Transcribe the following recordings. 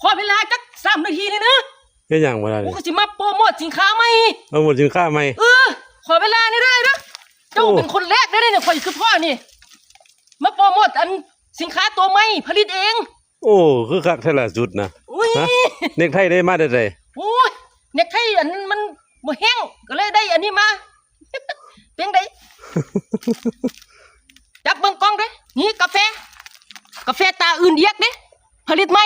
อเวลาจัก3 นาทีเลยนะแค่อย่างเวลา กู เนี่ย ก็สิมาโปรโมทสินค้าใหม่เอาหมดสินค้าไหมขอเวลานี่ได้นะเจ้าเป็นคนแรกได้เนี่ยข่อยคือพ่อนี่มาโปรโมทอันสินค้าตัวใหม่ผลิตเองโอ้คือคักแท้ละจุดนะเน็กไทได้มาได้ไดโอ้ยเน็กไทอันนั้นมันบ่แห้งก็เลยได้อันนี้มาเป็นไดจับเบิ่งกล้องเด้นี่กาแฟตาอื่นเอียกเด้ผลิตใหม่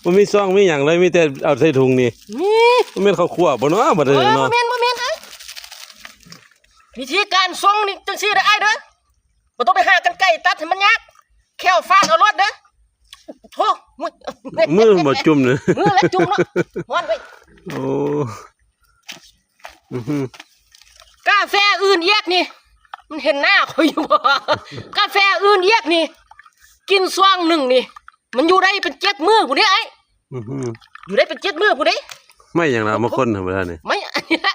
มันมีซองมีอย่างเลยมีแต่เอาใส่ถุงนี่มันเป็นข้าวคั่วบ่เนาะบ่ได้เนาะบ่แม่นวิธีการส่งนี่จังซี่ได้เด้อบ่ต้องไปหากันไก่ตัดให้มันยากแค่ฟาดเอารถเด้อโธ่มือบ่จุ่มเด้อมือแล้วจุ่มเนาะฮ้อนไว้โอ้กาแฟอื่นเอียกนี่มันเห็นหน้าข่อยอยู่บ่กาแฟอื่นเอียกนี่กินซองหนึ่งนี่มันอยู่ได้เป็น7 มื้อผู้ใดไอ้อยู่ได้เป็น7 มื้อผู้ใดไม่อย่างละมาคนธรรมดานี่ไม่อันนี้ละ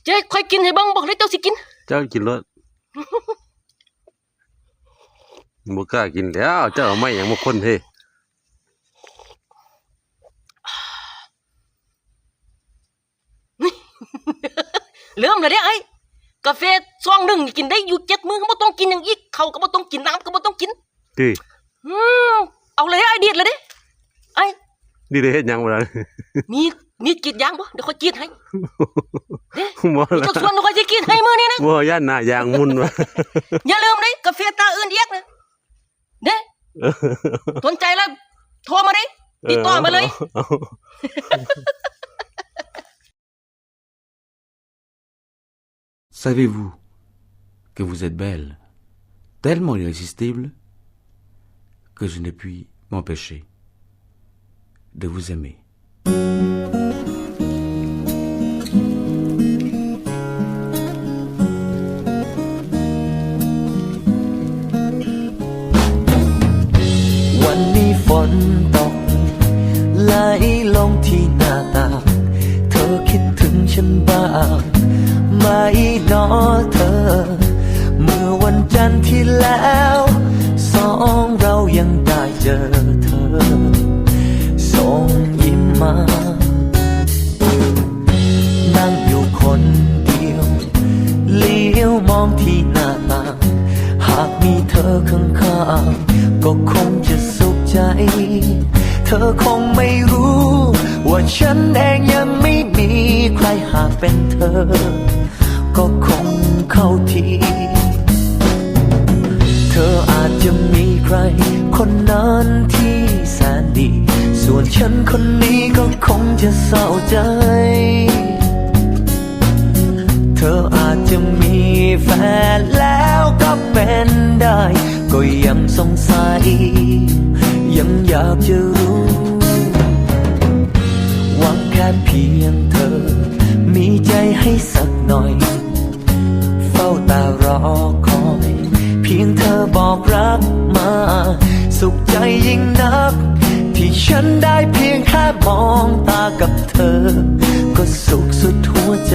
เจ๊ค่อยกินให้เบิ่งบอกเลยเจ้าสิกินเจ้ากินรถบ่กล้ากินแล้วเจ้าไม่อย่างมาคนเฮ้เริ่มเลยเด้ไอ้กาแฟซองหนึ่งกินได้อยู่7 มื้อก็บ่ต้องกินอย่างอีกข้าวก็บ่ต้องกินน้ำก็บ่ต้องกินเอาเลยไอ้ดีดเลยเด้ไอ้ดีเลยเฮ็ดหยังบ่ล่ะมีกรีดยางบ่เดี๋ยวค่อยกรีดให้เด้เจ้าส่วนค่อยสิกรีดให้มื้อนี้นะบ่ย่านหน้ายางมุนว่ะอย่าลืมเด้กาแฟตาอื่นเอียกนะเด้สนใจแล้วโทรมาเด้ติดต่อมาเลยSavez-vous que vous êtes belle, tellement irrésistible, que je n'ai pu m'empêcher de vous aimer.วันนี้ฝนตกไหลลงที่หน้าต่างเธอคิดถึงฉันบ้างไหมหนอเธอเมื่อวันจันทร์ที่แล้วสองเรายังได้เจอเธอส่งยิ้มมานั่งอยู่คนเดียวเลี้ยวมองที่หน้าต่างหากมีเธอข้างๆก็คงจะสุขใจเธอคงไม่รู้ว่าฉันเองยังไม่มีใครหากเป็นเธอก็คงเข้าทีเธออาจจะมีใครคนนั้นที่แสนดีส่วนฉันคนนี้ก็คงจะเศร้าใจเธออาจจะมีแฟนแล้วก็เป็นได้ก็ยังสงสัยยังอยากจะรู้หวังแค่เพียงเธอมีใจให้สักหน่อยเฝ้าตารอคอยเพียงเธอบอกรักมาสุขใจยิ่งนักที่ฉันได้เพียงแค่มองตากับเธอก็สุขสุดหัวใจ